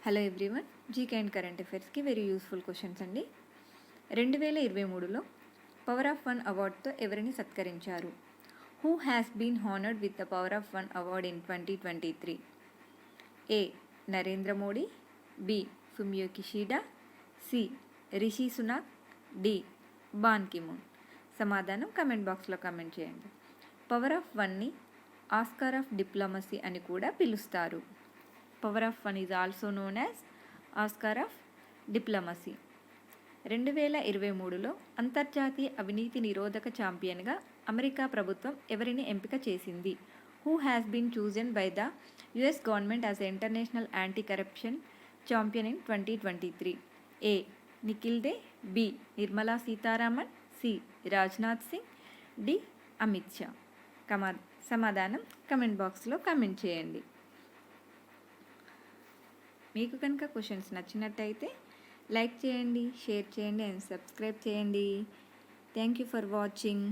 Hello everyone, GK and current అఫైర్స్కి very useful questions అండి. 2023లో పవర్ ఆఫ్ వన్ అవార్డ్తో ఎవరిని సత్కరించారు? Who has been honoured with the power of one award in 2023? A. Narendra Modi, B. Fumio Kishida, C. Rishi Sunak, D. Ban Ki moon. సమాధానం comment బాక్స్లో comment చేయండి. Power of వన్ని ఆస్కార్ ఆఫ్ డిప్లొమసీ అని కూడా పిలుస్తారు. Power of one is also known as Oscar of diplomacy. 2023లో అంతర్జాతీయ అవినీతి నిరోధక ఛాంపియన్గా అమెరికా ప్రభుత్వం ఎవరిని ఎంపిక చేసింది? Who has been chosen by the US government as international anti corruption champion in 2023? A. Nikhil Dey, B. Nirmala Sitharaman, C. Rajnath Singh, D. Amit Shah. సమాధానం కమెంట్ బాక్స్లో కమెంట్ చేయండి. మీకు కనుక క్వశ్చన్స్ నచ్చినట్టయితే లైక్ చేయండి, షేర్ చేయండి అండ్ సబ్స్క్రైబ్ చేయండి. Thank you for watching.